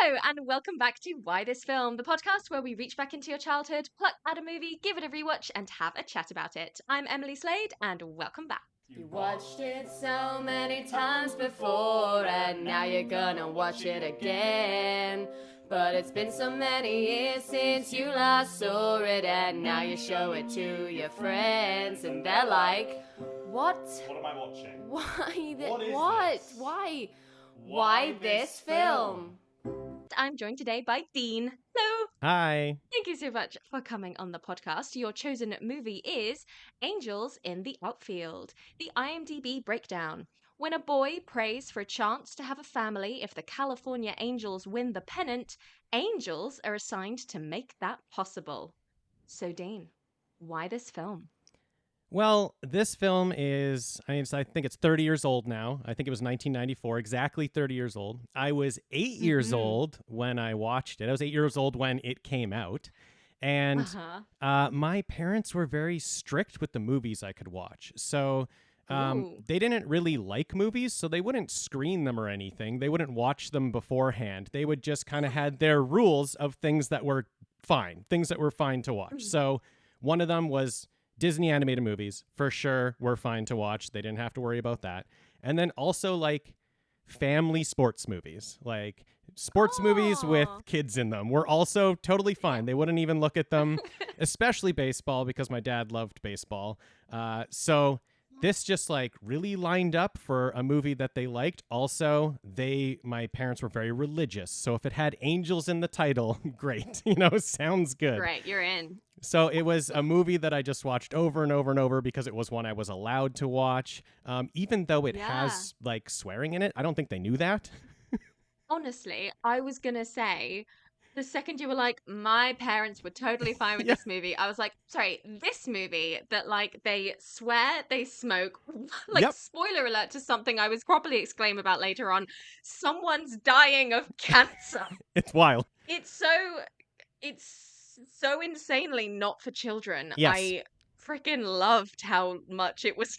Hello, and welcome back to Why This Film, the podcast where we reach back into your childhood, pluck out a movie, give it a rewatch, and have a chat about it. I'm Emily Slade, and welcome back. You watched it so many times before, and now you're gonna watch it again. But it's been so many years since you last saw it, and now you show it to your friends, and they're like, "What? What am I watching? Why? What is this? Why? Why this film? I'm joined today by Dean. Hello. Hi. Thank you so much for coming on the podcast. Your chosen movie is Angels in the Outfield, the IMDb breakdown. When a boy prays for a chance to have a family if the California Angels win the pennant, angels are assigned to make that possible. So, Dean, why this film? Well, this film is, I think it's 30 years old now. I think it was 1994, exactly 30 years old. I was 8 years old when I watched it. I was 8 years old when it came out. And my parents were very strict with the movies I could watch. So they didn't really like movies, so they wouldn't screen them or anything. They wouldn't watch them beforehand. They would just kind of had their rules of things that were fine to watch. So one of them was Disney animated movies, for sure, were fine to watch. They didn't have to worry about that. And then also like family sports movies, like sports movies with kids in them were also totally fine. They wouldn't even look at them, especially baseball, because my dad loved baseball. So this just like really lined up for a movie that they liked. Also, my parents were very religious. So if it had angels in the title, great, sounds good. Great, you're in. So it was a movie that I just watched over and over and over because it was one I was allowed to watch. Even though it has like swearing in it, I don't think they knew that. Honestly, I was going to say, the second you were like, my parents were totally fine with this movie, I was like, sorry, this movie that like they swear, they smoke, like spoiler alert to something I was probably exclaim about later on, someone's dying of cancer. It's wild. It's so insanely not for children. Yes. I freaking loved how much it was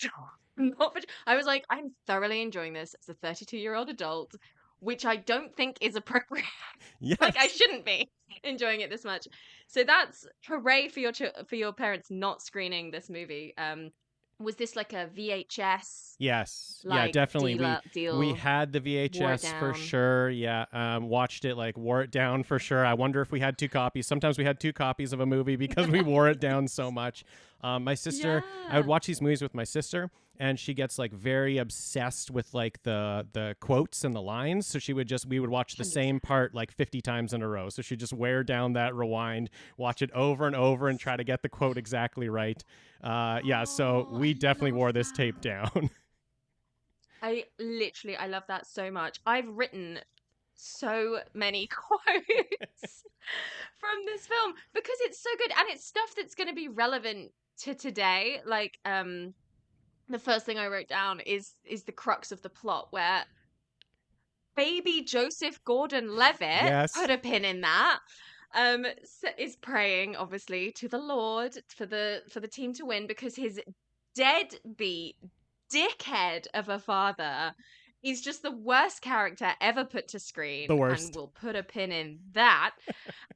not for. I was like, I'm thoroughly enjoying this as a 32-year-old adult, which I don't think is appropriate. Yes. Like I shouldn't be enjoying it this much. So that's hooray for your parents not screening this movie. Was this like a VHS? Yes. Like, yeah, definitely. Deal, we had the VHS for sure. Yeah. Watched it, like wore it down for sure. I wonder if we had two copies. Sometimes we had two copies of a movie because we wore it down so much. My sister, I would watch these movies with my sister, and she gets like very obsessed with like the quotes and the lines. So we would watch the same part like 50 times in a row. So she'd just wear down that rewind, watch it over and over and try to get the quote exactly right. So we definitely wore this tape down. I love that so much. I've written so many quotes from this film because it's so good, and it's stuff that's going to be relevant to today. Like the first thing I wrote down is the crux of the plot, where baby Joseph Gordon-Levitt, put a pin in that, is praying obviously to the Lord for the team to win because his deadbeat dickhead of a father is just the worst character ever put to screen. The worst. And we'll put a pin in that.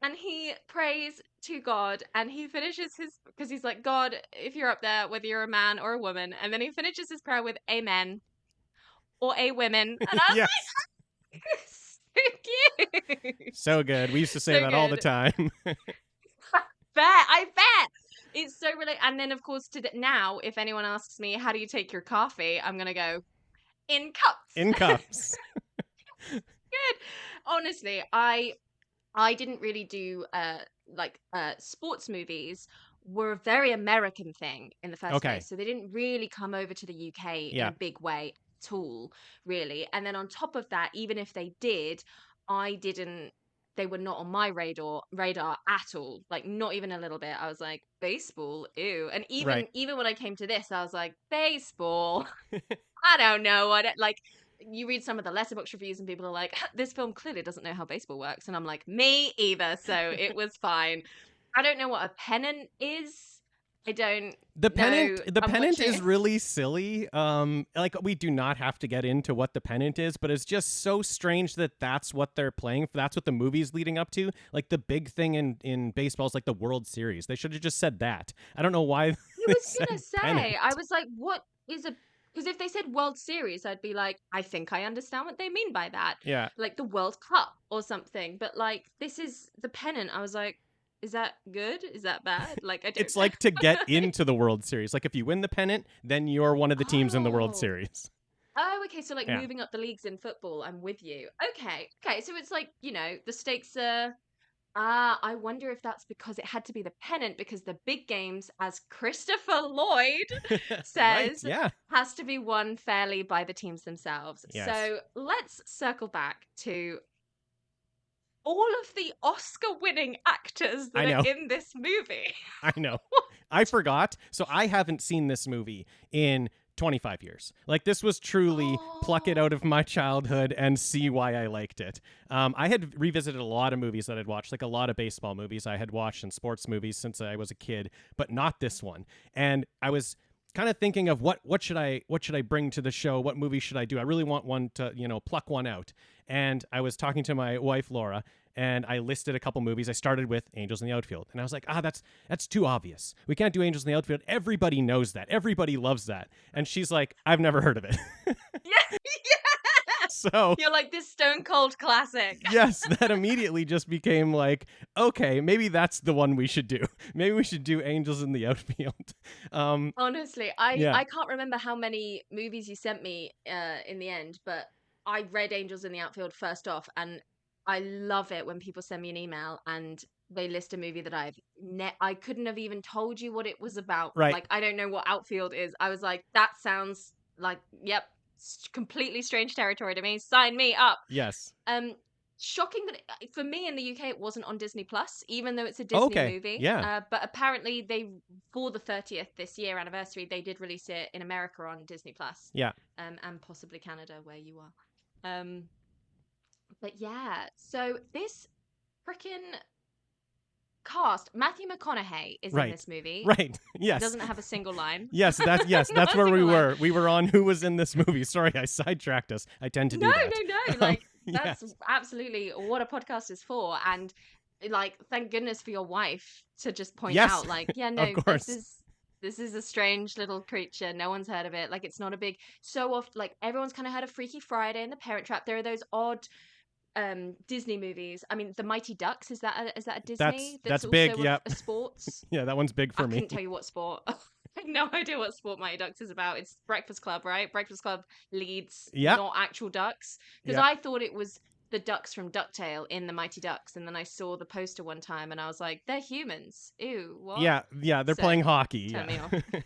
And he prays to God, and he finishes because he's like, God, if you're up there, whether you're a man or a woman, and then he finishes his prayer with amen or a women. And I was like, so cute. So good. We used to say that all the time. I bet. It's so really, and then of course now, if anyone asks me, how do you take your coffee? I'm going to go, in cups. In cups. Good. Honestly, I didn't really do sports movies were a very American thing in the first place. So they didn't really come over to the UK in a big way at all, really. And then on top of that, even if they did, they were not on my radar at all. Like not even a little bit. I was like, baseball, ew. And even when I came to this, I was like, baseball. I don't know what you read some of the Letterboxd reviews and people are like, this film clearly doesn't know how baseball works. And I'm like, me either. So it was fine. I don't know what a pennant is. I don't The know. pennant is really silly. Like we do not have to get into what the pennant is, but it's just so strange that that's what they're playing. That's what the movie's leading up to. Like the big thing in baseball is like the World Series. They should have just said that. I don't know why I they was gonna said say, pennant. I was like, what is a? Because if they said World Series, I'd be like, I think I understand what they mean by that, Yeah. like the World Cup or something. But like, this is the pennant. I was like, is that good? Is that bad? Like, I don't It's know. like to get into the World Series. Like if you win the pennant, then you're one of the teams in the World Oh. Series. Oh, okay. So like Yeah. moving up the leagues in football, I'm with you. Okay. Okay. So it's like, the stakes are. I wonder if that's because it had to be the pennant because the big games, as Christopher Lloyd Right. says, Yeah. has to be won fairly by the teams themselves. Yes. So let's circle back to all of the Oscar-winning actors I that know. are in this movie. I know. I forgot. So I haven't seen this movie in 25 years. Like this was truly pluck it out of my childhood and see why I liked it. I had revisited a lot of movies that I'd watched, like a lot of baseball movies I had watched and sports movies since I was a kid, but not this one. And I was kind of thinking of what should I bring to the show? What movie should I do? I really want one to, pluck one out. And I was talking to my wife Laura, and I listed a couple movies. I started with Angels in the Outfield, and I was like, that's too obvious. We can't do Angels in the Outfield. Everybody knows that. Everybody loves that. And she's like, I've never heard of it. Yeah, yeah. So You're like this stone cold classic. yes, that immediately just became like, okay, maybe that's the one we should do. Maybe we should do Angels in the Outfield. Honestly, Yeah. I can't remember how many movies you sent me in the end, but I read Angels in the Outfield first off, and I love it when people send me an email and they list a movie that I couldn't have even told you what it was about. Right. Like, I don't know what Outfield is. I was like, that sounds like, yep, completely strange territory to me. Sign me up. Yes. Shocking that for me in the UK it wasn't on Disney Plus, even though it's a Disney Okay. movie. Yeah. But apparently they, for the 30th this year anniversary, they did release it in America on Disney Plus. Yeah. And possibly Canada where you are. But yeah, so this freaking cast, Matthew McConaughey is in Right. this movie. Right. Yes. Doesn't have a single line. Yes, that's Not that's a where we single line. were. We were on who was in this movie. Sorry, I sidetracked us. I tend to do No, that. no, no. Like that's yes. absolutely what a podcast is for. And like, thank goodness for your wife to just point Yes, out, like, yeah, no, of course. this is a strange little creature. No one's heard of it. Like, it's not a big. So often, like everyone's kind of heard of Freaky Friday and The Parent Trap. There are those odd Disney movies. I mean, The Mighty Ducks, is that a Disney? That's also big. a, Yep. a sports. Yeah, that one's big for I me. couldn't tell you what sport. I have no idea what sport Mighty Ducks is about. It's Breakfast Club, right? Breakfast Club leads, Yep. not actual ducks. Because Yep. I thought it was the ducks from DuckTale in the Mighty Ducks, and then I saw the poster one time, and I was like, they're humans. Ew, what? Yeah, they're So, playing hockey. turn Yeah. me off.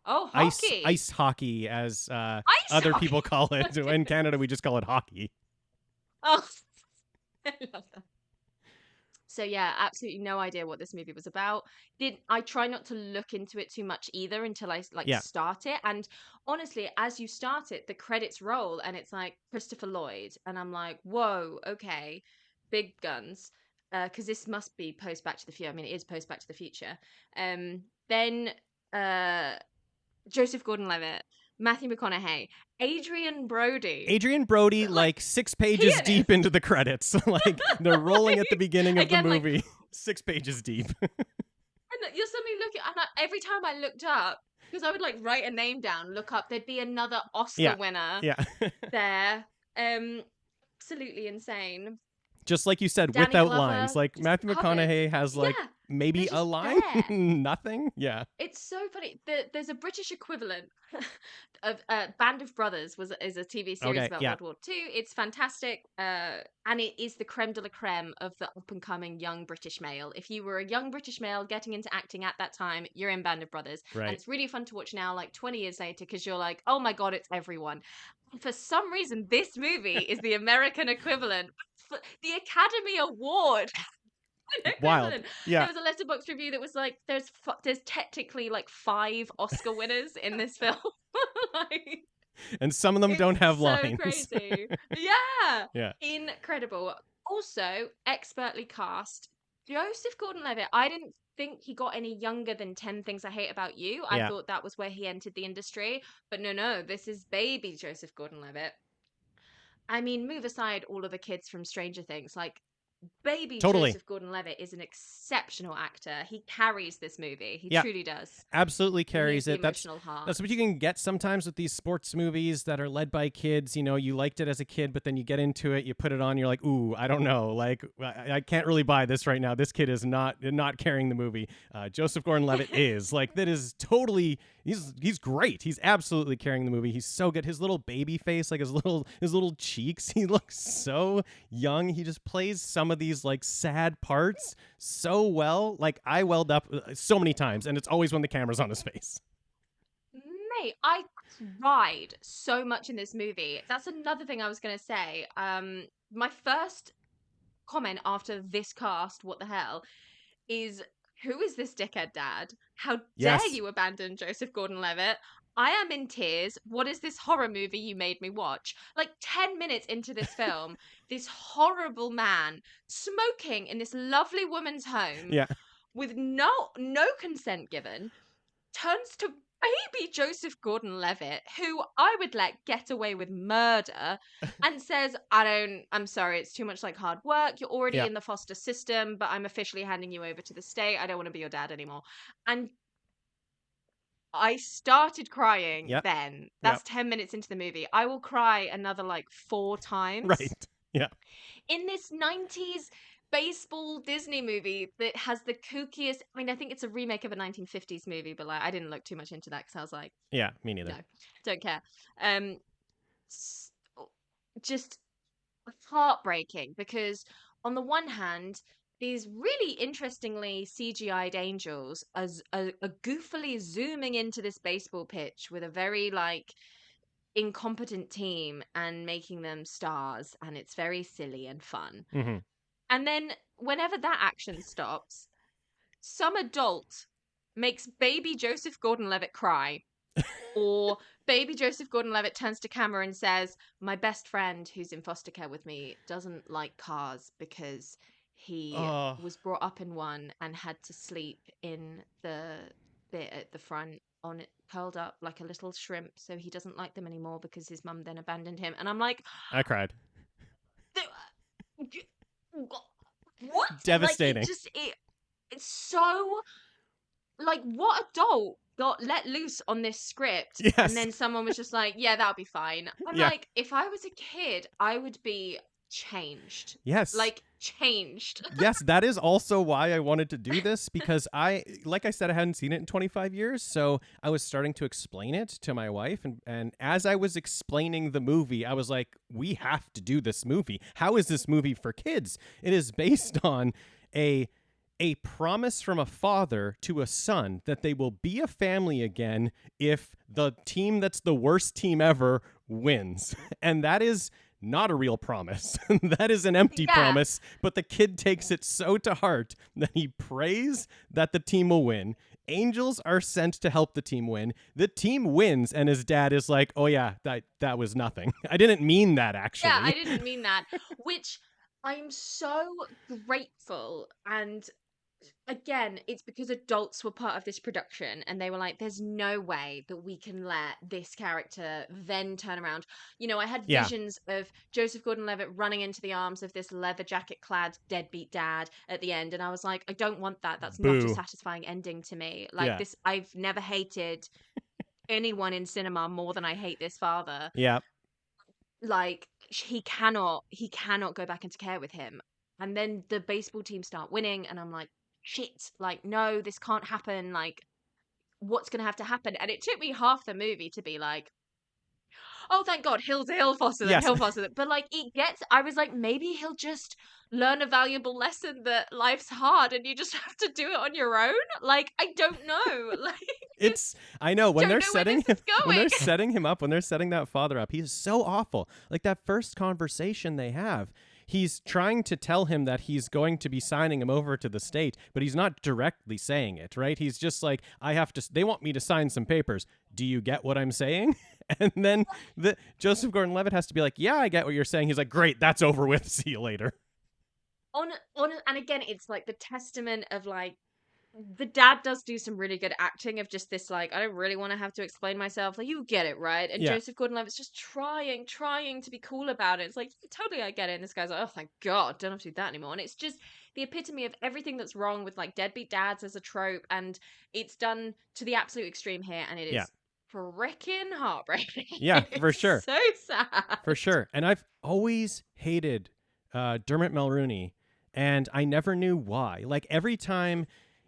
Oh, hockey. Ice hockey, as Ice other hockey. people call it. In Canada, we just call it hockey. Oh, I love that. So yeah, absolutely no idea what this movie was about. I try not to look into it too much either until I Yeah. start it. And honestly, as you start it, the credits roll and it's like Christopher Lloyd, and I'm like, whoa, okay, big guns. Because this must be post Back to the Future. I mean, it is post Back to the Future. Then Joseph Gordon-Levitt, Matthew McConaughey, Adrian Brody. Adrian Brody, like 6 pages pianist. deep into the credits. Like they're rolling at the beginning of Again, the like- movie. 6 pages deep. And you're suddenly looking, and every time I looked up, because I would like write a name down, look up, there'd be another Oscar Yeah. winner Yeah. there. Absolutely insane. Just like you said, Danny without Glover, lines. Like just Matthew covered. McConaughey has like Yeah, maybe they're a just line. there. Nothing. Yeah. It's so funny. There's a British equivalent of Band of Brothers is a TV series Okay, about yeah. World War II. It's fantastic, and it is the creme de la creme of the up and coming young British male. If you were a young British male getting into acting at that time, you're in Band of Brothers, Right. and it's really fun to watch now, like 20 years later, because you're like, oh my god, it's everyone. And for some reason, this movie is the American equivalent for the Academy Award. Wild. Equivalent. Yeah. There was a Letterboxd review that was like, there's technically like 5 Oscar winners in this film. Like, And some of them it's don't have so lines. crazy. Yeah. Yeah. Incredible. Also, expertly cast. Joseph Gordon-Levitt, I didn't think he got any younger than 10 Things I Hate About You. I Yeah, thought that was where he entered the industry. But no, this is baby Joseph Gordon-Levitt. I mean, move aside all of the kids from Stranger Things. Like, baby totally. Joseph Gordon-Levitt is an exceptional actor. He carries this movie. He Yeah, truly does. absolutely He's carries the it. emotional heart. That's what you can get sometimes with these sports movies that are led by kids. You know, you liked it as a kid, but then you get into it, you put it on, you're like, ooh, I don't know, like I can't really buy this right now. This kid is not carrying the movie. Joseph Gordon-Levitt is like that is totally. He's great. He's absolutely carrying the movie. He's so good. His little baby face, like his little cheeks, he looks so young. He just plays some of these like sad parts so well. Like I welled up so many times, and it's always when the camera's on his face. Mate, I cried so much in this movie. That's another thing I was going to say. My first comment after this cast, what the hell, is who is this dickhead dad? How dare Yes. you abandon Joseph Gordon-Levitt? I am in tears. What is this horror movie you made me watch? Like 10 minutes into this film, this horrible man smoking in this lovely woman's home Yeah. with no consent given turns to baby Joseph Gordon-Levitt, who I would let get away with murder, and says, I'm sorry, it's too much like hard work. You're already Yeah. in the foster system, but I'm officially handing you over to the state. I don't want to be your dad anymore. And I started crying Yep. then. Yep. That's 10 minutes into the movie. I will cry another like 4 times. Right. Yeah. In this 90s baseball Disney movie that has the kookiest. I mean, I think it's a remake of a 1950s movie, but like I didn't look too much into that because I was like, Yeah. Me neither. no, don't care. Um, s- just heartbreaking because on the one hand, these really interestingly CGI'd angels are goofily zooming into this baseball pitch with a very like incompetent team and making them stars, and it's very silly and fun. Mm-hmm. And then whenever that action stops, some adult makes baby Joseph Gordon-Levitt cry, or baby Joseph Gordon-Levitt turns to camera and says, "My best friend who's in foster care with me doesn't like cars because he Oh, was brought up in one and had to sleep in the bit at the front on it curled up like a little shrimp, so he doesn't like them anymore because his mum then abandoned him." And I'm like, I cried. what? Like Devastating. it's so like what adult got let loose on this script and Yes. then someone was just like, yeah, that'll be fine. I'm Yeah. like, if I was a kid, I would be changed. Yes. Like changed. Yes, that is also why I wanted to do this because like I said, I hadn't seen it in 25 years. So I was starting to explain it to my wife. And as I was explaining the movie, I was like, we have to do this movie. How is this movie for kids? It is based on a promise from a father to a son that they will be a family again if the team that's the worst team ever wins. And that is not a real promise. That is an empty Yeah. promise, but the kid takes it so to heart that he prays that the team will win. Angels are sent to help the team win. The team wins, and his dad is like, "Oh yeah, that was nothing. I didn't mean that actually." Yeah, I didn't mean that. Which I'm so grateful. And again, it's because adults were part of this production and they were like, there's no way that we can let this character then turn around. You know, I had Yeah. visions of Joseph Gordon-Levitt running into the arms of this leather jacket clad deadbeat dad at the end. And I was like, I don't want that. That's not a Boo. satisfying ending to me. Like Yeah. this, I've never hated anyone in cinema more than I hate this father. Yeah. Like he cannot go back into care with him. And then the baseball team start winning and I'm like, shit, like no, this can't happen. Like what's gonna have to happen? And it took me half the movie to be like, oh thank God, he'll foster them, Yes. he'll foster them. But like I was like, maybe he'll just learn a valuable lesson that life's hard and you just have to do it on your own. Like I don't know. Like I know when don't they're know where setting this is when they're going. setting him up, when they're setting that father up, he's so awful. Like that first conversation they have, he's trying to tell him that he's going to be signing him over to the state, but he's not directly saying it, right? He's just like, they want me to sign some papers. Do you get what I'm saying? And then Joseph Gordon-Levitt has to be like, yeah, I get what you're saying. He's like, great, that's over with. See you later. on and again, it's like the testament of like the dad does do some really good acting of just this like I don't really want to have to explain myself, like you get it, right? And Yeah. Joseph Gordon-Levitt's just trying to be cool about it. It's like totally I get it, and this guy's like, oh thank god, don't have to do that anymore. And it's just the epitome of everything that's wrong with like deadbeat dads as a trope, and it's done to the absolute extreme here, and it Yeah. is freaking heartbreaking. Yeah, for It's sure. so sad. For sure. And I've always hated Dermot Mulroney, and I never knew why. Like every time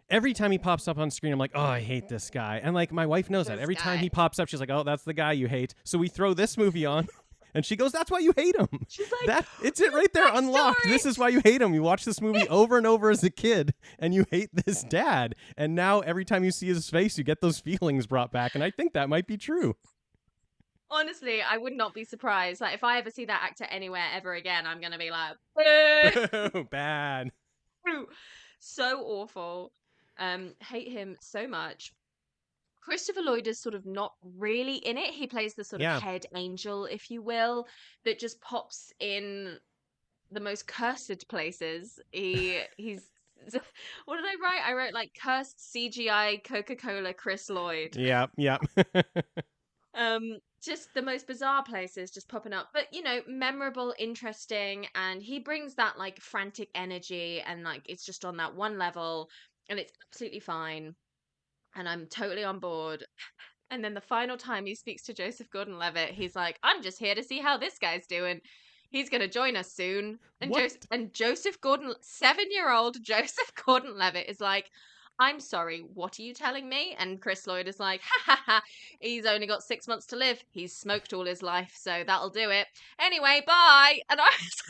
he pops up on screen, I'm like, oh, I hate this guy. And like my wife knows that. This Every time guy. he pops up, she's like, oh, that's the guy you hate. So we throw this movie on. And she goes, that's why you hate him. She's like, It's it right there, backstory. unlocked. This is why you hate him. You watch this movie over and over as a kid, and you hate this dad. And now every time you see his face, you get those feelings brought back. And I think that might be true. Honestly, I would not be surprised. Like, if I ever see that actor anywhere ever again, I'm gonna be like, boo! Bad. So awful. Hate him so much. Christopher Lloyd is sort of not really in it. He plays the sort Yeah. of head angel, if you will, that just pops in the most cursed places. He's what did I write? I wrote like cursed CGI Coca-Cola Chris Lloyd. Yeah. Just the most bizarre places just popping up, but you know, memorable, interesting, and he brings that like frantic energy, and like it's just on that one level, and it's absolutely fine, and I'm totally on board. And then the final time he speaks to Joseph Gordon-Levitt, he's like, I'm just here to see how this guy's doing. He's going to join us soon. And What? Joseph Gordon, 7-year-old Joseph Gordon-Levitt is like, I'm sorry, what are you telling me? And Chris Lloyd is like, ha ha ha, he's only got 6 months to live. He's smoked all his life, so that'll do it. Anyway, bye. And I was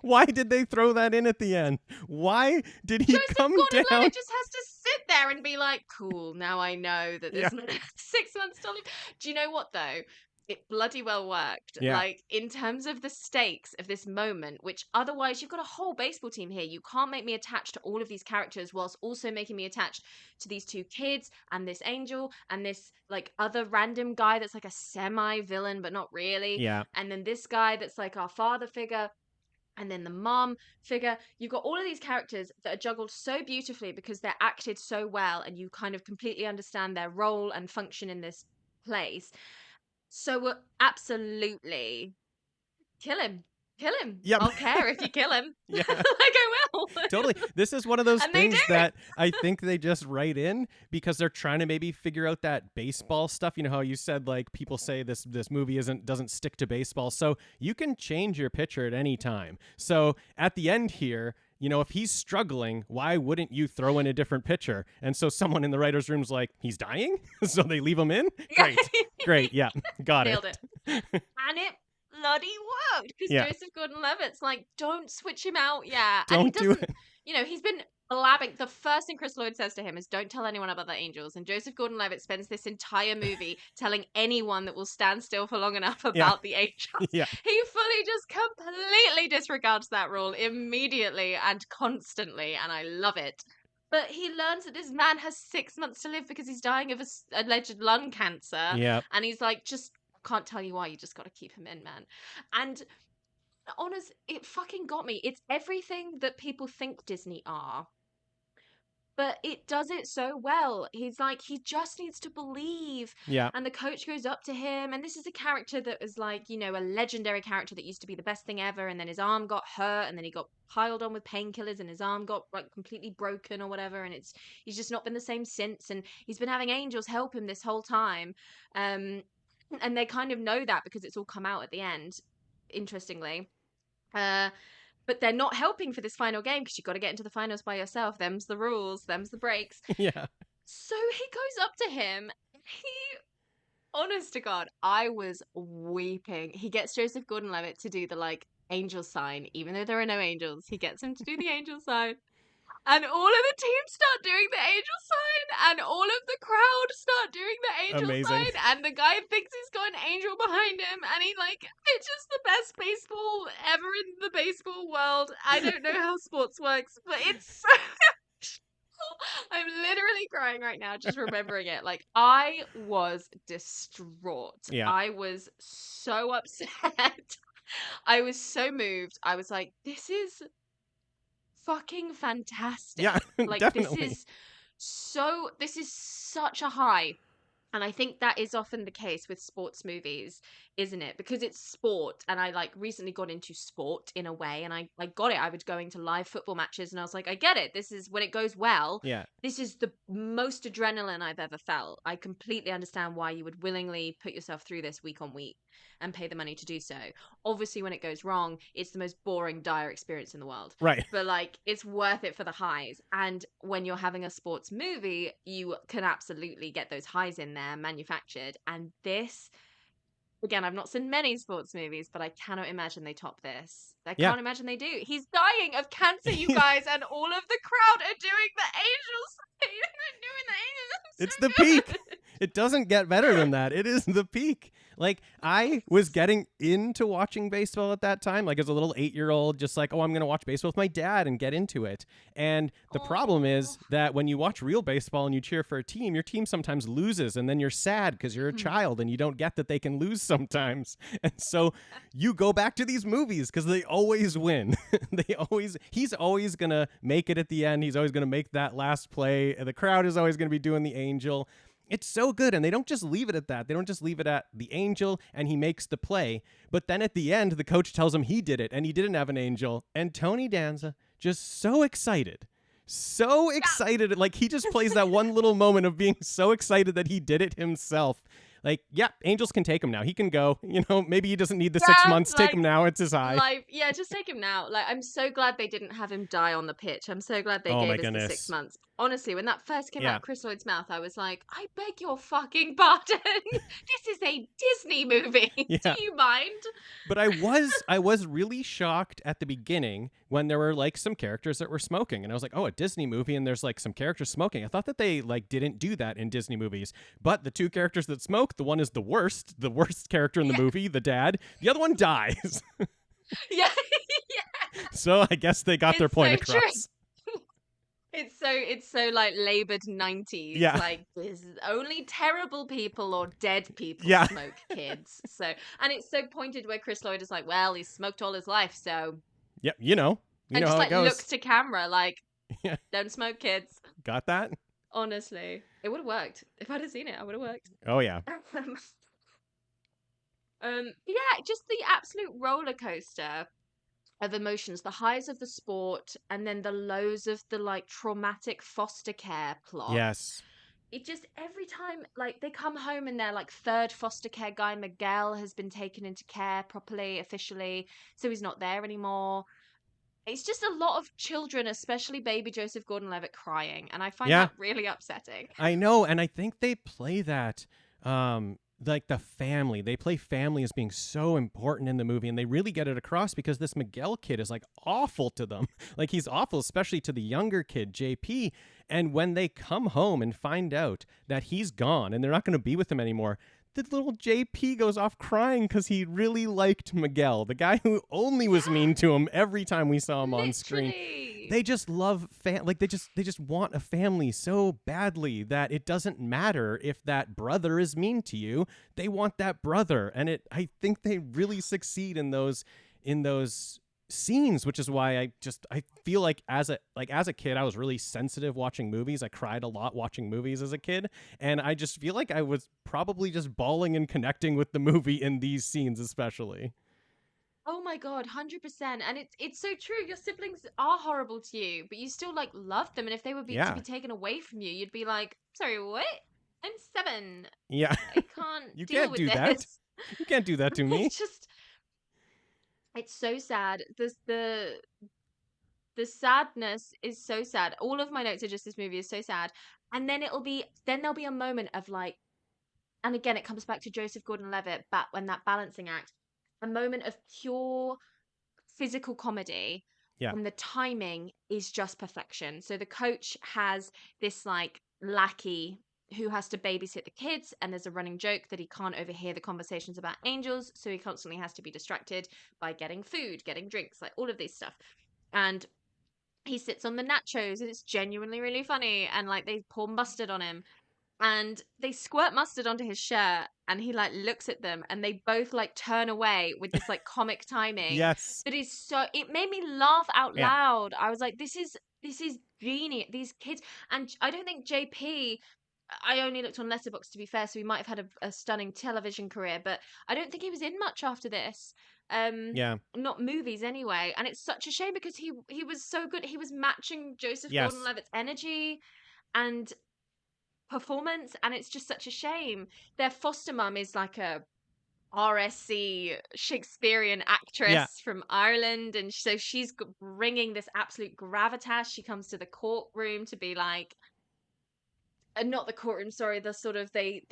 Why did they throw that in at the end? Why did he Joseph come down? Gordon-Levitt just has to sit there and be like, cool, now I know that there's 6 months to live. Do you know what, though? It bloody well worked. Yeah. Like, in terms of the stakes of this moment, which otherwise you've got a whole baseball team here. You can't make me attached to all of these characters whilst also making me attached to these two kids and this angel and this, like, other random guy that's like a semi-villain, but not really. Yeah. And then this guy that's like our father figure. And then the mom figure. You've got all of these characters that are juggled so beautifully because they're acted so well, and you kind of completely understand their role and function in this place. So absolutely kill him. Kill him. Yep. I'll care if you kill him. Yeah. Like I will. Totally. This is one of those And they things do. that I think they just write in because they're trying to maybe figure out that baseball stuff. You know how you said like people say this movie doesn't stick to baseball. So you can change your pitcher at any time. So at the end here, you know, if he's struggling, why wouldn't you throw in a different pitcher? And so someone in the writer's room's like, he's dying? So they leave him in? Great. Yeah. Got Nailed it. And it bloody worked because Yeah. Joseph Gordon-Levitt's like, don't switch him out. Yeah. Don't and he do doesn't, it. You know, he's been blabbing. The first thing Chris Lloyd says to him is, don't tell anyone about the angels. And Joseph Gordon-Levitt spends this entire movie telling anyone that will stand still for long enough about the angels. Yeah. He fully just completely disregards that rule immediately and constantly. And I love it. But he learns that this man has 6 months to live because he's dying of alleged lung cancer. Yeah. And he's like, just can't tell you why. You just got to keep him in, man. And honest, it fucking got me. It's everything that people think Disney are, but it does it so well. He's like, he just needs to believe. Yeah. And the coach goes up to him, and this is a character that was like, you know, a legendary character that used to be the best thing ever, and then his arm got hurt, and then he got piled on with painkillers, and his arm got like completely broken or whatever, and he's just not been the same since, and he's been having angels help him this whole time. And they kind of know that because it's all come out at the end, interestingly. But they're not helping for this final game because you've got to get into the finals by yourself. Them's the rules. Them's the breaks. Yeah. So he goes up to him. Honest to God, I was weeping. He gets Joseph Gordon-Levitt to do the like angel sign, even though there are no angels. He gets him to do the angel sign. And all of the team start doing the angel sign, and all of the crowd start doing the angel Amazing. sign, and the guy thinks he's got an angel behind him, and he like, it's just the best baseball ever in the baseball world. I don't know how sports works, but it's so I'm literally crying right now just remembering it. Like, I was distraught. Yeah. I was so upset. I was so moved. I was like, this is fucking Yeah, fantastic. Like definitely. this is such a high. And I think that is often the case with sports movies, isn't it? Because it's sport. And I like recently got into sport in a way. And I got it. I was going to live football matches and I was like, I get it. This is when it goes well. Yeah. This is the most adrenaline I've ever felt. I completely understand why you would willingly put yourself through this week on week and pay the money to do so. Obviously, when it goes wrong, it's the most boring, dire experience in the world, Right. but like it's worth it for the highs. And when you're having a sports movie, you can absolutely get those highs in there manufactured. And this, again, I've not seen many sports movies, but I cannot imagine they top this. I Yeah. can't imagine they do. He's dying of cancer, you guys, and all of the crowd are doing the angels. They're doing the angels. It's So the peak. It doesn't get better than that. It is the peak. Like, I was getting into watching baseball at that time, like as a little 8-year-old, just like, oh, I'm going to watch baseball with my dad and get into it. And the problem is that when you watch real baseball and you cheer for a team, your team sometimes loses and then you're sad because you're a child and you don't get that they can lose sometimes. And so you go back to these movies because they always win. He's always going to make it at the end. He's always going to make that last play. The crowd is always going to be doing the angel. It's so good. And they don't just leave it at that. They don't just leave it at the angel and he makes the play. But then at the end, the coach tells him he did it and he didn't have an angel. And Tony Danza just so excited. So excited. Like he just plays that one little moment of being so excited that he did it himself. Like, yeah, angels can take him now. He can go. You know, maybe he doesn't need the 6 months. Take him now. It's his high. Like, yeah, just take him now. Like, I'm so glad they didn't have him die on the pitch. I'm so glad they Oh my gave us the 6 goodness. months. Honestly, when that first came Yeah. out of Chris Lloyd's mouth, I was like, I beg your fucking pardon. This is a Disney movie. Yeah. Do you mind? But I was really shocked at the beginning when there were like some characters that were smoking, and I was like, oh, a Disney movie and there's like some characters smoking. I thought that they like didn't do that in Disney movies. But the two characters that smoke, the one is the worst character in the movie, the dad. The other one dies. Yeah. So I guess they got their It's point so true. across. It's so like labored 90s. Yeah. Like there's only terrible people or dead people Yeah. smoke, kids. So, and it's so pointed where Chris Lloyd is like, well, he's smoked all his life, so Yep, you know and how just it like goes. looks to camera like, Yeah. don't smoke, kids. Got that? Honestly, it would have worked if I'd have seen it. I would have worked. Oh yeah. Yeah, just the absolute roller coaster of emotions, the highs of the sport and then the lows of the like traumatic foster care plot. Yes. It just every time like they come home and their like third foster care guy Miguel has been taken into care properly officially, so he's not there anymore. It's just a lot of children, especially baby Joseph Gordon-Levitt, crying, and I find that really upsetting. I know, and I think they play that like the family. They play family as being so important in the movie, and they really get it across because this Miguel kid is like awful to them. Like he's awful, especially to the younger kid, JP. And when they come home and find out that he's gone and they're not going to be with him anymore, the little JP goes off crying because he really liked Miguel, the guy who only was mean to him every time we saw him on screen. They just love like they just want a family so badly that it doesn't matter if that brother is mean to you. They want that brother, and I think they really succeed in those scenes, which is why I feel like as a kid I was really sensitive watching movies. I cried a lot watching movies as a kid, and I just feel like I was probably just bawling and connecting with the movie in these scenes especially. Oh my god, 100%. And it's so true. Your siblings are horrible to you, but you still like love them, and if they were to be taken away from you, you'd be like, sorry, what? I'm 7. Yeah. I can't You deal can't with do this. that. You can't do that to me. It's so sad. The sadness is so sad. All of my notes are just this movie is so sad. And then there'll be a moment of like, and again it comes back to Joseph Gordon-Levitt back when that balancing act, a moment of pure physical comedy. Yeah. And the timing is just perfection. So the coach has this like lackey who has to babysit the kids, and there's a running joke that he can't overhear the conversations about angels, so he constantly has to be distracted by getting food, getting drinks, like all of this stuff. And he sits on the nachos, and it's genuinely really funny, and like they pour mustard on him. and they squirt mustard onto his shirt, and he like looks at them, and they both like turn away with this like comic timing Yes. that is so, it made me laugh out Yeah. loud. I was like, this is genius, these kids. And I don't think JP, I only looked on Letterboxd to be fair, so he might have had a stunning television career, but I don't think he was in much after this. Yeah. Not movies anyway, and it's such a shame because he was so good. He was matching Joseph Yes. Gordon-Levitt's energy and performance, and it's just such a shame. Their foster mum is like a RSC Shakespearean actress Yeah. from Ireland, and so she's bringing this absolute gravitas. She comes to the courtroom to be like, not the courtroom, sorry, the sort of they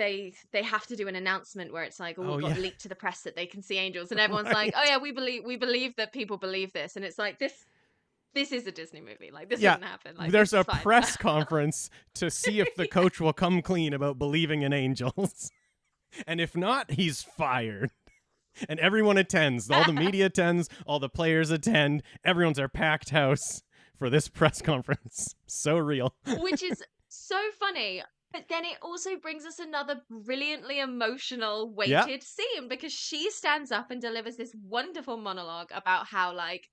have to do an announcement where it's like, oh, it got yeah. leaked to the press that they can see angels, and everyone's like, oh yeah, we believe that people believe this, and it's like, this is a Disney movie, like this Yeah. wouldn't happen. Like, There's this a is fine. press conference to see if the coach will come clean about believing in angels. And if not, he's fired. And everyone attends. All the media attends. All the players attend. Everyone's our packed house for this press conference. So real. Which is so funny. But then it also brings us another brilliantly emotional, weighted scene, because she stands up and delivers this wonderful monologue about how, like,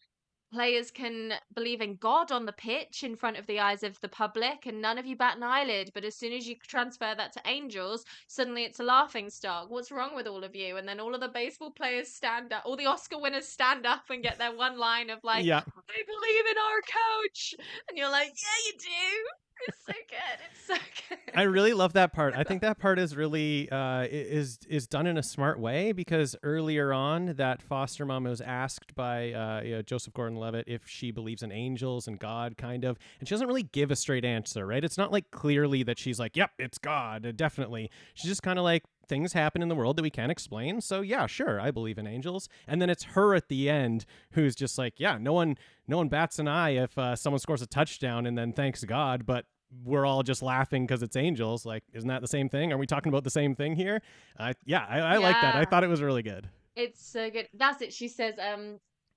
players can believe in God on the pitch in front of the eyes of the public, and none of you bat an eyelid. But as soon as you transfer that to angels, suddenly it's a laughing stock. What's wrong with all of you? And then all of the baseball players stand up, all the Oscar winners stand up and get their one line of like, Yeah. I believe in our coach. And you're like, yeah, you do. It's so good. It's so good. I really love that part. I think that part is really is done in a smart way, because earlier on, that foster mom was asked by Joseph Gordon-Levitt if she believes in angels and God, kind of, and she doesn't really give a straight answer, right? It's not like clearly that she's like, yep, it's God, definitely. She's just kind of like, things happen in the world that we can't explain, so yeah, sure, I believe in angels. And then it's her at the end who's just like, yeah, no one bats an eye if someone scores a touchdown and then thanks God, but we're all just laughing because it's angels. Like, isn't that the same thing? Are we talking about the same thing here? I like that. I Yeah. thought it was really good. It's so good. That's it. She says,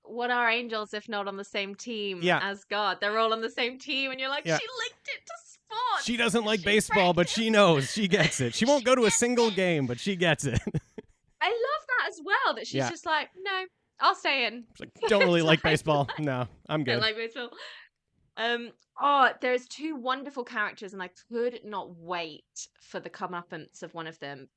what are angels if not on the same team as God? They're all on the same team, and you're like, she linked it to sports. She doesn't like baseball, but she knows. She gets it. She won't go to a single game, but she gets it. I love that as well, that she's just like, no, I'll stay in. She's like, don't really like baseball. No, I'm good. Don't like baseball. There's two wonderful characters, and I could not wait for the comeuppance of one of them.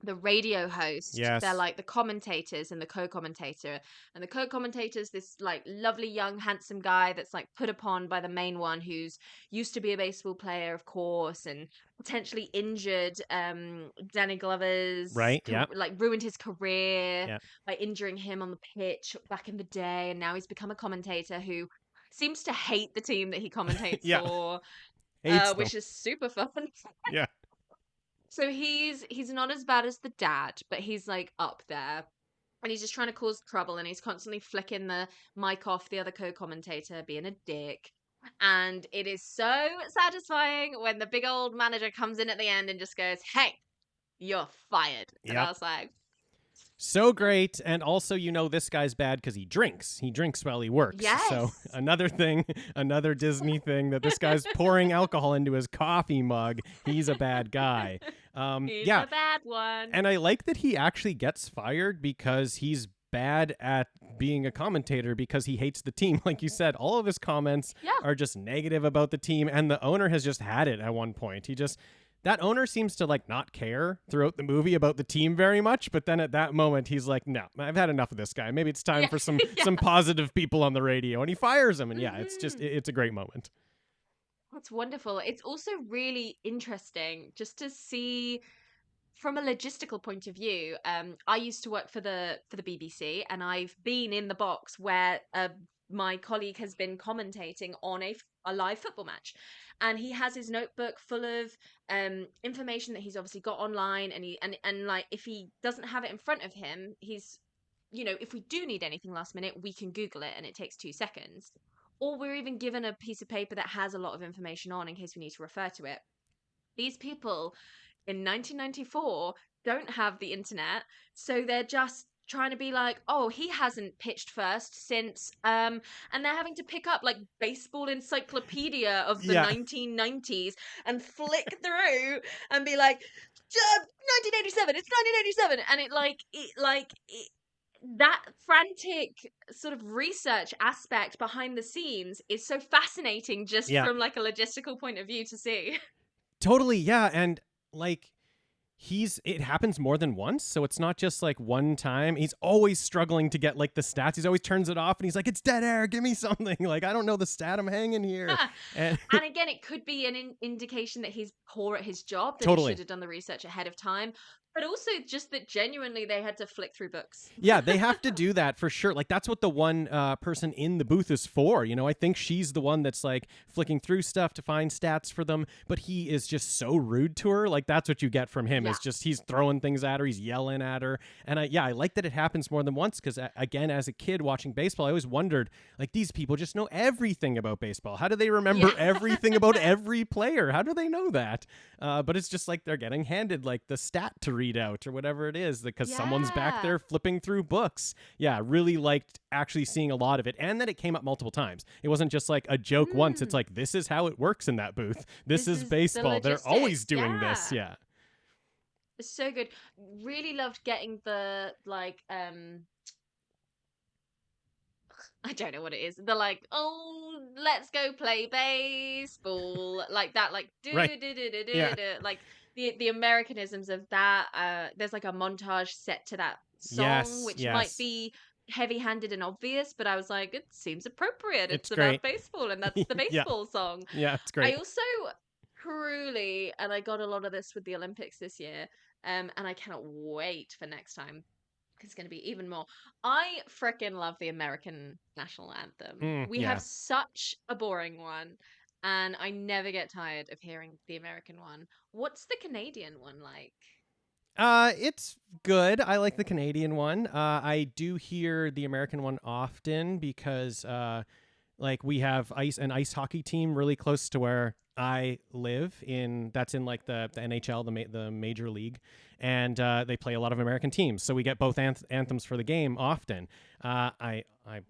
The radio host. Yes. They're like the commentators and the co-commentator. And the co-commentator's this like lovely young handsome guy that's like put upon by the main one, who's used to be a baseball player, of course, and potentially injured Danny Glover's like ruined his career by injuring him on the pitch back in the day, and now he's become a commentator who seems to hate the team that he commentates for, which is super fun. Yeah. So he's not as bad as the dad, but he's like up there, and he's just trying to cause trouble, and he's constantly flicking the mic off the other co-commentator, being a dick. And it is so satisfying when the big old manager comes in at the end and just goes, "Hey, you're fired." And I was like, so great. And also, this guy's bad because he drinks. He drinks while he works. Yes. So another Disney thing, that this guy's pouring alcohol into his coffee mug. He's a bad guy. He's a bad one. And I like that he actually gets fired because he's bad at being a commentator, because he hates the team. Like you said, all of his comments are just negative about the team. And the owner has just had it at one point. That owner seems to like not care throughout the movie about the team very much, but then at that moment he's like, no, I've had enough of this guy. Maybe it's time for some positive people on the radio, and he fires him. And it's a great moment. That's wonderful. It's also really interesting just to see from a logistical point of view. I used to work for the BBC, and I've been in the box where my colleague has been commentating on a live football match, and he has his notebook full of information that he's obviously got online, and like, if he doesn't have it in front of him, he's, if we do need anything last minute, we can Google it, and it takes 2 seconds, or we're even given a piece of paper that has a lot of information on in case we need to refer to it. These people in 1994 don't have the internet, so they're just trying to be like, oh, he hasn't pitched first since and they're having to pick up like baseball encyclopedia of the Yeah. 1990s and flick through and be like 1987, it's 1987, and that frantic sort of research aspect behind the scenes is so fascinating just Yeah. from like a logistical point of view to see. Totally, yeah, and like it happens more than once, so it's not just like one time. He's always struggling to get like the stats. He's always turns it off and he's like, it's dead air, give me something. Like, I don't know the stat, I'm hanging here. And And again, it could be an indication that he's poor at his job, that he Totally. should have done the research ahead of time, but also just that genuinely they had to flick through books. Yeah, they have to do that for sure. Like, that's what the one person in the booth is for. You know, I think she's the one that's like flicking through stuff to find stats for them, but he is just so rude to her. Like, that's what you get from him. Yeah. Is just he's throwing things at her, he's yelling at her. And I like that it happens more than once because, again, as a kid watching baseball, I always wondered, like, these people just know everything about baseball. How do they remember everything about every player? How do they know that? But it's just like they're getting handed like the stat to read out or whatever it is because someone's back there flipping through books. Yeah, really liked actually seeing a lot of it, and that it came up multiple times. It wasn't just like a joke once. It's like, this is how it works in that booth. This is baseball. They're always doing this. Yeah. It's so good. Really loved getting the like I don't know what it is. They're like, oh, let's go play baseball, like that, like do Right. do do do Yeah. do, like the Americanisms of that. There's like a montage set to that song, Yes, which yes. might be heavy-handed and obvious, but I was like, it seems appropriate. It's about great. baseball, and that's the Yeah. baseball song. Yeah, it's I great. also truly, and I got a lot of this with the Olympics this year, and I cannot wait for next time. It's going to be even more. I frickin' love the American national anthem. We yeah. have such a boring one, and I never get tired of hearing the American one. What's the Canadian one like? It's good. I like the Canadian one. I do hear the American one often because like we have an ice hockey team really close to where I live that's in like the NHL, the major league, and they play a lot of American teams. So we get both anthems for the game often. I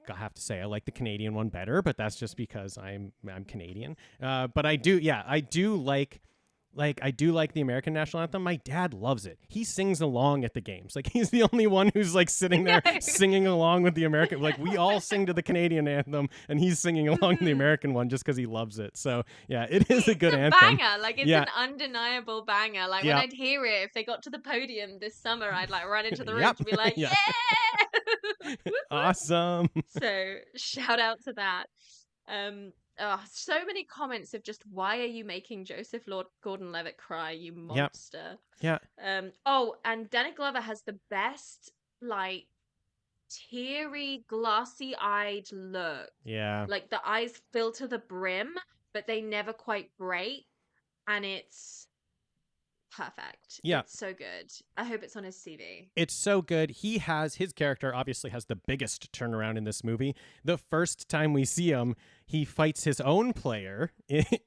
have to say I like the Canadian one better, but that's just because I'm Canadian. But I do like the American national anthem. My dad loves it. He sings along at the games. Like, he's the only one who's like sitting there singing along with the American. Like, we all sing to the Canadian anthem, and he's singing along to the American one just because he loves it. So yeah, it is a good anthem. Banger. Like, it's an undeniable banger. Like, when I'd hear it, if they got to the podium this summer, I'd like run into the room to be like, yeah! Awesome. So shout out to that. So many comments of just, why are you making Joseph Gordon-Levitt cry, you monster? Yeah. Oh, and Danny Glover has the best, like, teary, glassy-eyed look. Yeah. Like, the eyes fill to the brim, but they never quite break, and it's perfect. Yeah. It's so good. I hope it's on his CV. It's so good. His character obviously has the biggest turnaround in this movie. The first time we see him, he fights his own player,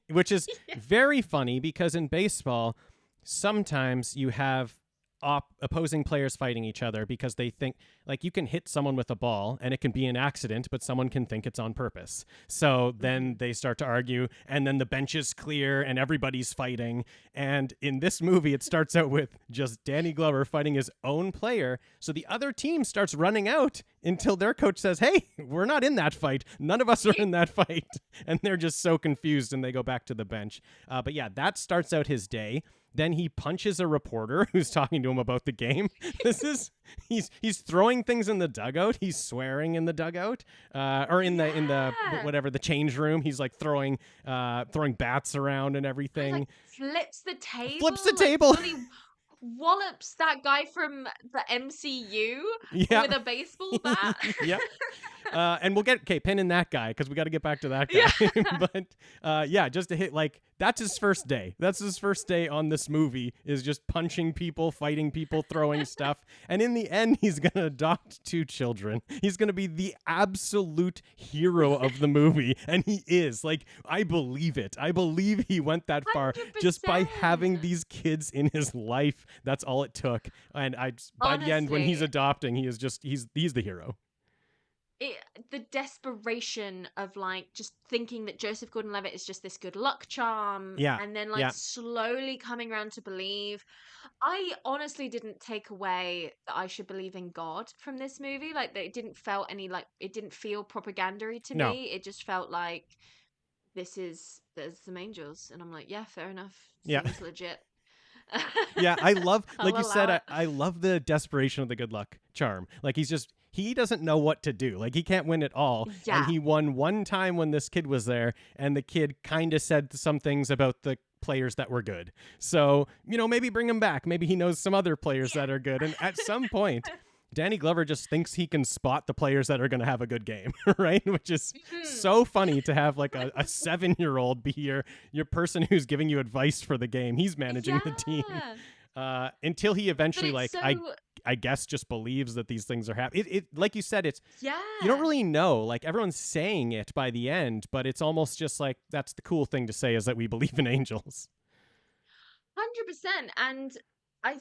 which is very funny because in baseball, sometimes you have opposing players fighting each other because they think, like, you can hit someone with a ball and it can be an accident, but someone can think it's on purpose. So then they start to argue, and then the bench is clear and everybody's fighting. And in this movie, it starts out with just Danny Glover fighting his own player. So the other team starts running out until their coach says, hey, we're not in that fight. None of us are in that fight. And they're just so confused and they go back to the bench. But yeah, that starts out his day. Then he punches a reporter who's talking to him about the game. He's throwing things in the dugout. He's swearing in the dugout, or in the whatever, the change room. He's like throwing bats around and everything. Like, flips the table. Fully wallops that guy from the MCU with a baseball bat. Yeah. And we'll get pin in that guy because we got to get back to that guy. Yeah. But yeah, just to hit like that's his first day. That's his first day on this movie is just punching people, fighting people, throwing stuff. And in the end, he's gonna adopt 2 children. He's gonna be the absolute hero of the movie, and he is. Like I believe it. I believe he went that far just by 100%. having these kids in his life. That's all it took. And by the end, when he's Honestly. adopting, he's the hero. The desperation of like just thinking that Joseph Gordon-Levitt is just this good luck charm, Yeah, and then like yeah. slowly coming around to believe. I honestly didn't take away that I should believe in God from this movie. Like that it didn't felt any like it didn't feel propagandary to No. me. It just felt like there's some angels, and I'm like, yeah, fair enough. Yeah. Seems legit. Yeah, I love, like I'll you said, allow it. I love the desperation of the good luck charm. Like he doesn't know what to do. Like he can't win it all. And Yeah. he won one time when this kid was there, and the kid kind of said some things about the players that were good. So, maybe bring him back. Maybe he knows some other players that are good. And at some point, Danny Glover just thinks he can spot the players that are going to have a good game, right? Which is so funny to have like a 7-year-old be your person who's giving you advice for the game. He's managing the team until he But eventually, it's like, so I guess, just believes that these things are happening. It like you said, yeah. you don't really know. Like everyone's saying it by the end, but it's almost just like that's the cool thing to say is that we believe in angels. 100%. And I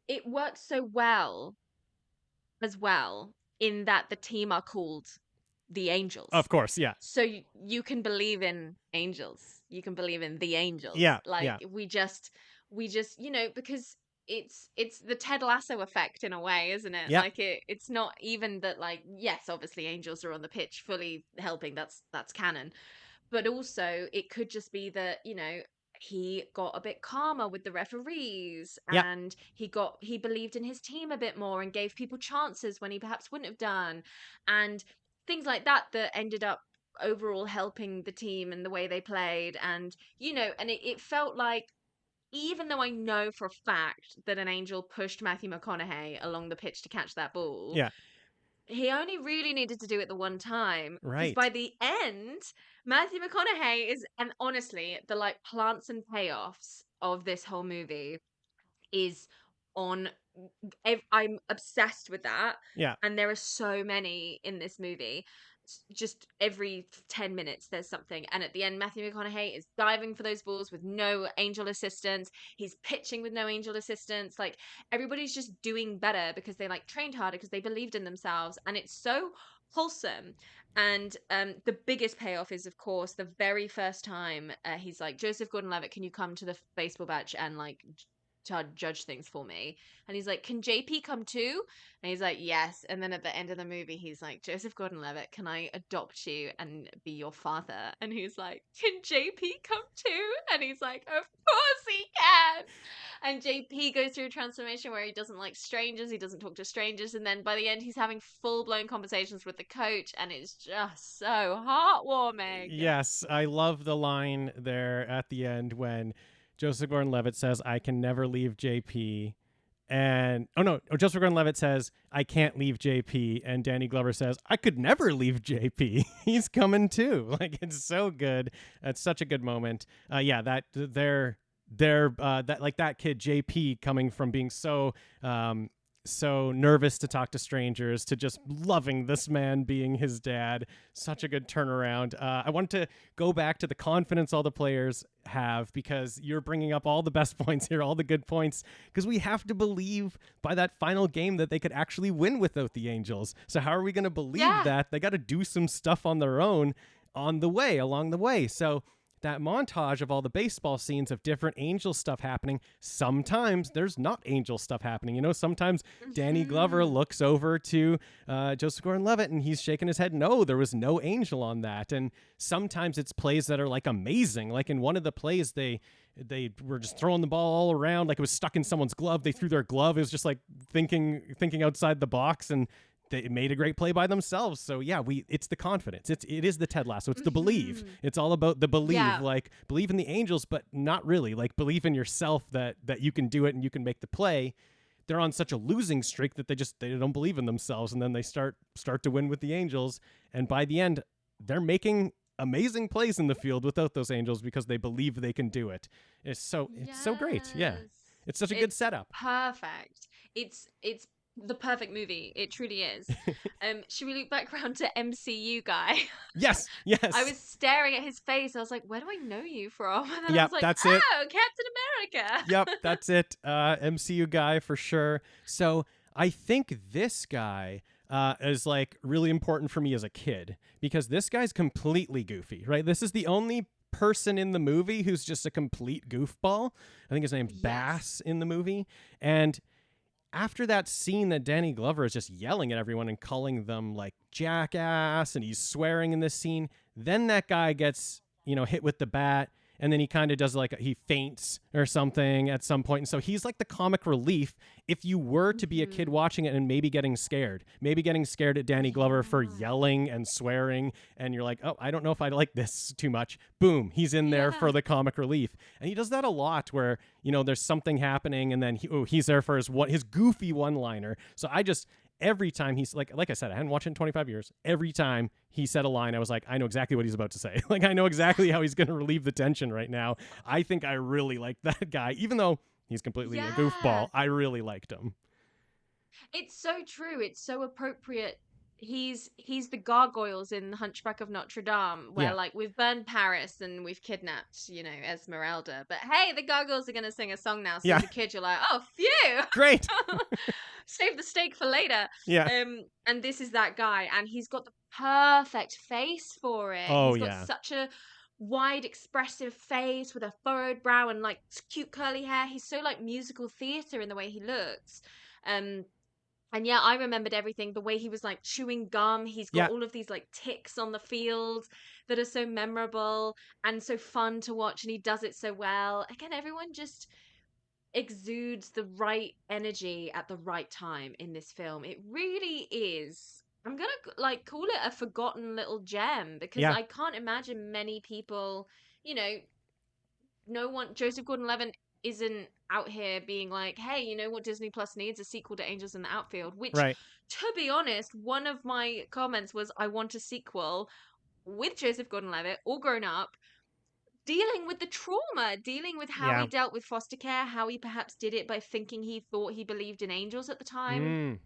it works so well as well in that the team are called the Angels. Of course, yeah. So you can believe in angels. You can believe in the angels. Yeah, Like yeah. we just because it's the Ted Lasso effect in a way, isn't it? Yeah. Like it's not even that like yes, obviously angels are on the pitch fully helping. That's canon. But also it could just be that, he got a bit calmer with the referees, Yeah. and he believed in his team a bit more and gave people chances when he perhaps wouldn't have done, and things like that ended up overall helping the team and the way they played. And and it felt like, even though I know for a fact that an angel pushed Matthew McConaughey along the pitch to catch that ball, Yeah. he only really needed to do it the one time, because Right. by the end, Matthew McConaughey is, and honestly, the like plants and payoffs of this whole movie is on. I'm obsessed with that, Yeah. and there are so many in this movie. Just every 10 minutes there's something, and at the end Matthew McConaughey is diving for those balls with no angel assistance. He's pitching with no angel assistance. Like everybody's just doing better because they like trained harder, because they believed in themselves, and it's so wholesome. And the biggest payoff is, of course, the very first time he's like, Joseph Gordon-Levitt, can you come to the baseball batch and like judge things for me? And he's like, can JP come too? And he's like, yes. And then at the end of the movie, he's like, Joseph Gordon-Levitt, can I adopt you and be your father? And he's like, can JP come too? And he's like, of course he can. And JP goes through a transformation where he doesn't like strangers, he doesn't talk to strangers, and then by the end he's having full-blown conversations with the coach, and it's just so heartwarming. Yes, I love the line there at the end when Joseph Gordon-Levitt says, I can never leave JP. And, Joseph Gordon-Levitt says, I can't leave JP. And Danny Glover says, I could never leave JP. He's coming too. Like, it's so good. It's such a good moment. Yeah, that that kid JP coming from being so nervous to talk to strangers to just loving this man being his dad. Such a good turnaround. I want to go back to the confidence all the players have, because you're bringing up all the best points here, all the good points, because we have to believe by that final game that they could actually win without the Angels. So how are we going to believe that? They got to do some stuff on their own along the way. So that montage of all the baseball scenes of different angel stuff happening, sometimes there's not angel stuff happening. Sometimes Danny Glover looks over to Joseph Gordon-Levitt and he's shaking his head. No, there was no angel on that. And sometimes it's plays that are like amazing. Like in one of the plays, they were just throwing the ball all around like it was stuck in someone's glove. They threw their glove. It was just like thinking outside the box, and they made a great play by themselves. So yeah, it's the confidence. It is the Ted Lasso. It's the believe. It's all about the believe. Yeah. Like believe in the angels, but not really. Like believe in yourself that you can do it and you can make the play. they're on such a losing streak that they don't believe in themselves, and then they start to win with the angels, and by the end they're making amazing plays in the field without those angels because they believe they can do it. It's so great. Yeah. Yes. It's such a good It's setup. perfect. It's the perfect movie. It truly is. Should we loop back around to MCU guy? Yes. I Yes. was staring at his face. I was like, where do I know you from? And then I was Yep, like, that's it. oh, Captain America. Yep, that's it. MCU guy for sure. So I think this guy is like really important for me as a kid because this guy's completely goofy, right? This is the only person in the movie who's just a complete goofball. I think his name's Yes. Bass in the movie. And after that scene that Danny Glover is just yelling at everyone and calling them like jackass and he's swearing in this scene, then that guy gets, hit with the bat, and then he kind of does like he faints or something at some point. And so he's like the comic relief if you were to be a kid watching it and maybe getting scared at Danny Glover for yelling and swearing, and you're like, oh, I don't know if I like this too much. Boom, he's in there for the comic relief. And he does that a lot where, there's something happening and then he's there for his goofy one-liner. So every time he's like I said, I hadn't watched it in 25 years. Every time he said a line, I was like, I know exactly what he's about to say. Like, I know exactly how he's going to relieve the tension right now. I think I really like that guy, even though he's completely a goofball. I really liked him. It's so true. It's so appropriate. He's the gargoyles in Hunchback of Notre Dame, where like we've burned Paris and we've kidnapped, Esmeralda. But hey, the gargoyles are gonna sing a song now. So as a kid, you're like, oh, phew, great. Save the steak for later. Yeah. And this is that guy, and he's got the perfect face for it. Oh, he's got such a wide, expressive face with a furrowed brow and like cute curly hair. He's so like musical theater in the way he looks. And yeah, I remembered everything. The way he was like chewing gum. He's got all of these like ticks on the field that are so memorable and so fun to watch. And he does it so well. Again, everyone just exudes the right energy at the right time in this film. It really is. I'm gonna like call it a forgotten little gem because I can't imagine many people, no one, Joseph Gordon-Levitt isn't out here being like, hey, you know what Disney Plus needs? A sequel to Angels in the Outfield, which, to be honest, one of my comments was, I want a sequel with Joseph Gordon-Levitt, all grown up, dealing with the trauma, dealing with how he dealt with foster care, how he perhaps did it by thinking he thought he believed in angels at the time.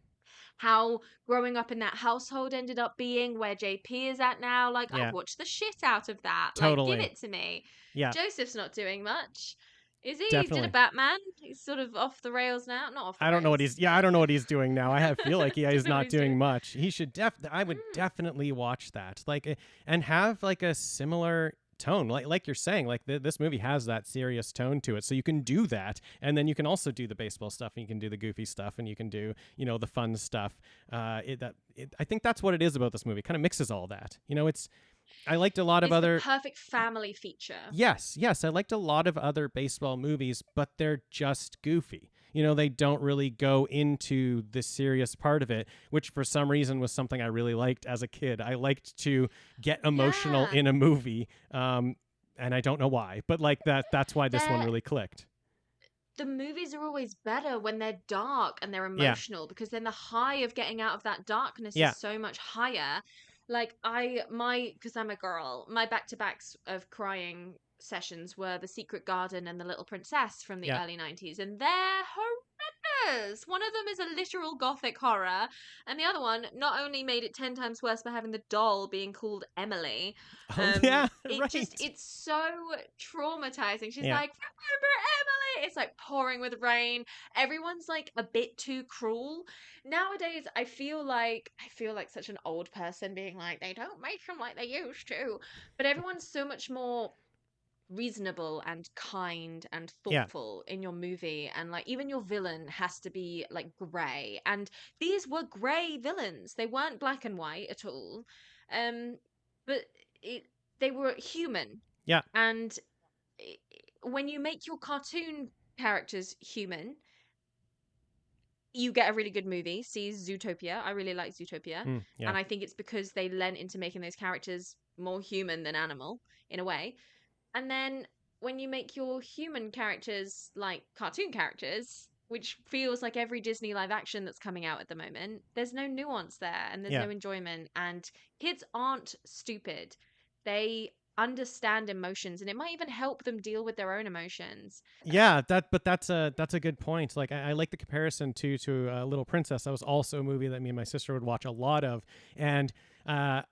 How growing up in that household ended up being where JP is at now. Like, I watched the shit out of that. Totally. Like, give it to me. Yeah. Joseph's not doing much. Is he? Definitely. He did a Batman. He's sort of off the rails now. Not off the I don't know what rails. I don't know what he's doing now. I feel like he's not doing much. He should I would Mm. definitely watch that. Like, and have like a similar tone, like you're saying, like this movie has that serious tone to it, so you can do that, and then you can also do the baseball stuff, and you can do the goofy stuff, and you can do the fun stuff. I think that's what it is about this movie. It kind of mixes all that. I liked a lot of other perfect family feature. Yes, I liked a lot of other baseball movies, but they're just goofy. They don't really go into the serious part of it, which for some reason was something I really liked as a kid. I liked to get emotional in a movie, and I don't know why, but like that's why this one really clicked. The movies are always better when they're dark and they're emotional because then the high of getting out of that darkness is so much higher. Like because I'm a girl, my back-to-backs of crying sessions were The Secret Garden and The Little Princess from the early 90s, and they're horrendous. One of them is a literal gothic horror, and the other one not only made it 10 times worse by having the doll being called Emily. It's so traumatizing. She's like, remember Emily? It's like pouring with rain. Everyone's like a bit too cruel. Nowadays, I feel like such an old person being like, they don't make them like they used to. But everyone's so much more reasonable and kind and thoughtful in your movie, and like even your villain has to be like gray, and these were gray villains. They weren't black and white at all, but they were human. And when you make your cartoon characters human, you get a really good movie. See Zootopia. I really like Zootopia. And I think it's because they lent into making those characters more human than animal in a way. And then when you make your human characters like cartoon characters, which feels like every Disney live action that's coming out at the moment. There's no nuance there and there's Yeah. no enjoyment. And kids aren't stupid. They understand emotions, and it might even help them deal with their own emotions. Yeah, that's a good point. Like I like the comparison to Little Princess. That was also a movie that me and my sister would watch a lot of, and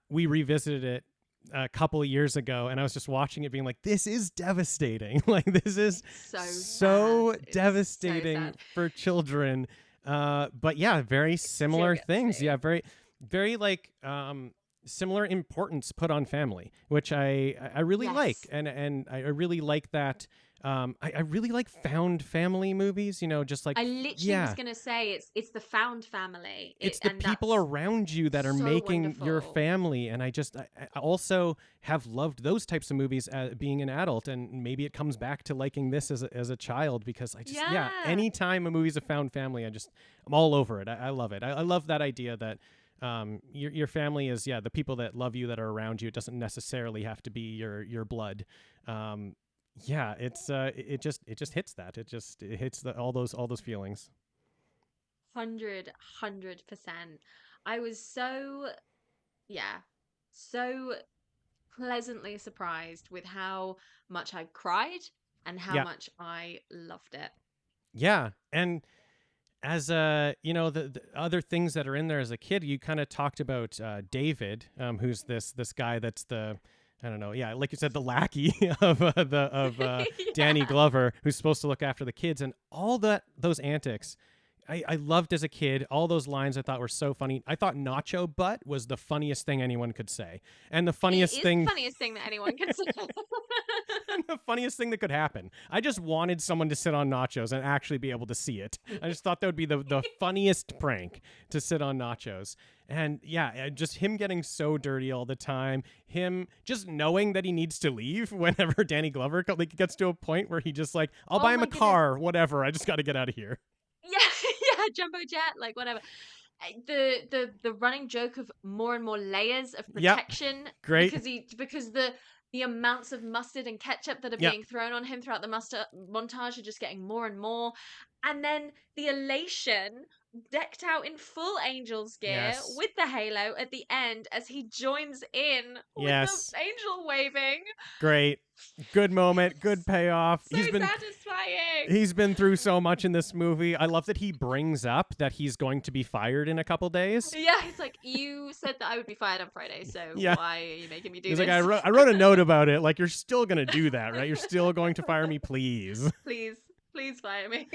we revisited it a couple of years ago, and I was just watching it, being like, "This is devastating. Like this is So so sad. It's so devastating sad. for children." But yeah, very similar things. Yeah, very like similar importance put on family, which I really like, Yes. and I really like that. I really like found family movies, just like, I literally was yeah, gonna say it's the found family, it's the and people that's around you that are so making your wonderful. family. And I also have loved those types of movies being an adult, and maybe it comes back to liking this as a child, because yeah, Yeah. anytime a movie's a found family, I'm all over it. I love it. I love that idea that your family is, yeah, the people that love you, that are around you. It doesn't necessarily have to be your blood. Yeah, it just hits that. It hits all those feelings. 100%. I was so, yeah, so pleasantly surprised with how much I cried and how Yeah. much I loved it. Yeah, and as the other things that are in there as a kid, you kind of talked about David, who's this guy that's the, I don't know, yeah, like you said, the lackey of Danny Yeah. Glover, who's supposed to look after the kids, and all those antics. I loved as a kid. All those lines I thought were so funny. I thought nacho butt was the funniest thing anyone could say. And the It funniest is the thing funniest thing that anyone can say. the funniest thing that could happen. I just wanted someone to sit on nachos and actually be able to see it. I just thought that would be the funniest prank, to sit on nachos. And yeah, just him getting so dirty all the time, him just knowing that he needs to leave whenever Danny Glover gets to a point where he just like, I'll Oh buy him my a goodness. car, whatever. I just got to get out of here. Yeah, yeah, jumbo jet, like whatever. The running joke of more and more layers of Yep. protection Great. because the amounts of mustard and ketchup that are Yep. being thrown on him throughout the montage are just getting more and more. And then the elation, decked out in full Angel's gear Yes. with the halo at the end as he joins in with Yes. the angel waving. Great. Good moment. Good payoff. So satisfying. He's been through so much in this movie. I love that he brings up that he's going to be fired in a couple days. Yeah, it's like, you said that I would be fired on Friday, so Yeah. why are you making me do He's this? like, I wrote a note about it. Like, you're still going to do that, right? You're still going to fire me, please. Please fire me.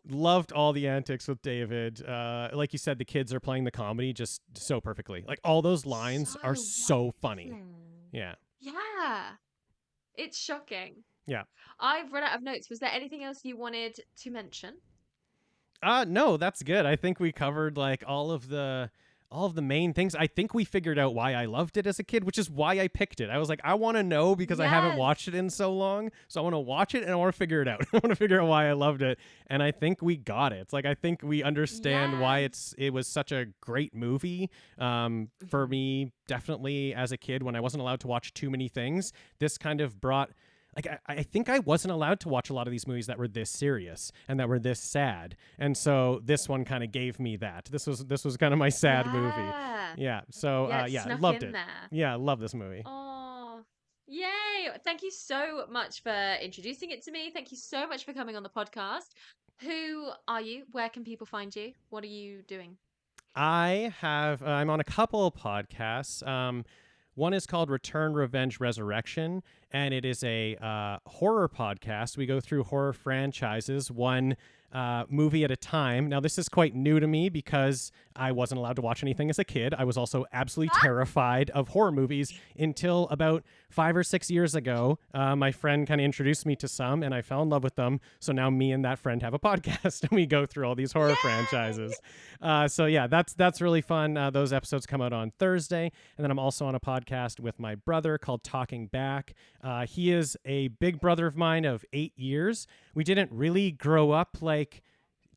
Loved all the antics with David. Like you said, the kids are playing the comedy just so perfectly. Like, all those lines are so funny. Yeah. Yeah. It's shocking. Yeah. I've run out of notes. Was there anything else you wanted to mention? No, that's good. I think we covered like all of the main things. I think we figured out why I loved it as a kid, which is why I picked it. I was like, I want to know because I haven't Yes. watched it in so long. So I want to watch it and I want to figure it out. I want to figure out why I loved it. And I think we got it. It's like, I think we understand why it was such a great movie. For me, definitely as a kid, when I wasn't allowed to watch too many things, this kind of brought, like, I think I wasn't allowed to watch a lot of these movies that were this serious and that were this sad, and so this one kind of gave me that. This was kind of my sad movie. Yeah. So Yeah, it yeah, snuck loved in it. there. Yeah, love this movie. Oh, yay. Thank you so much for introducing it to me. Thank you so much for coming on the podcast. Who are you? Where can people find you? What are you doing? I'm on a couple of podcasts. One is called Return, Revenge, Resurrection, and it is a horror podcast. We go through horror franchises, one movie at a time. Now, this is quite new to me because I wasn't allowed to watch anything as a kid. I was also absolutely terrified of horror movies until about 5 or 6 years ago. My friend kind of introduced me to some, and I fell in love with them. So now me and that friend have a podcast, and we go through all these horror franchises. So yeah, that's really fun. Those episodes come out on Thursday, and then I'm also on a podcast with my brother called Talking Back. He is a big brother of mine of 8 years. We didn't really grow up like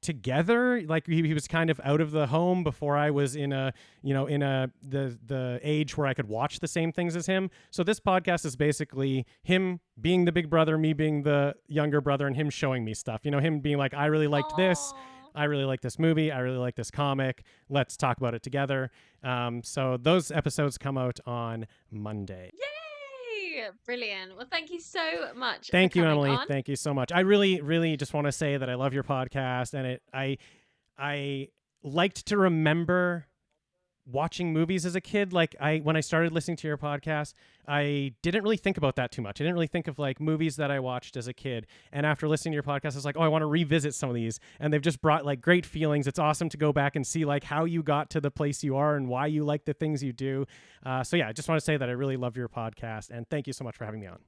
together. Like he was kind of out of the home before I was in a, the age where I could watch the same things as him. So this podcast is basically him being the big brother, me being the younger brother, and him showing me stuff. Him being like, I really liked this. Aw. I really like this movie. I really like this comic. Let's talk about it together. So those episodes come out on Monday. Yay! Brilliant. Well, thank you so much. Thank for you, coming Emily. on. Thank you so much. I really, really just want to say that I love your podcast, and I liked to remember watching movies as a kid. Like when I started listening to your podcast, I didn't really think about that too much. I didn't really think of like movies that I watched as a kid. And after listening to your podcast, I was like, oh, I want to revisit some of these. And they've just brought like great feelings. It's awesome to go back and see like how you got to the place you are and why you like the things you do. So yeah, I just want to say that I really love your podcast, and thank you so much for having me on.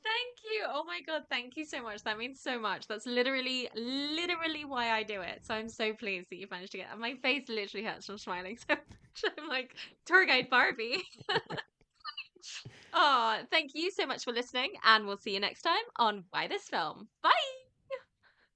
Thank you. Oh my God. Thank you so much. That means so much. That's literally why I do it. So I'm so pleased that you managed to get that. My face literally hurts from smiling so much. I'm like tour guide Barbie. Oh, thank you so much for listening, and we'll see you next time on Why This Film. Bye.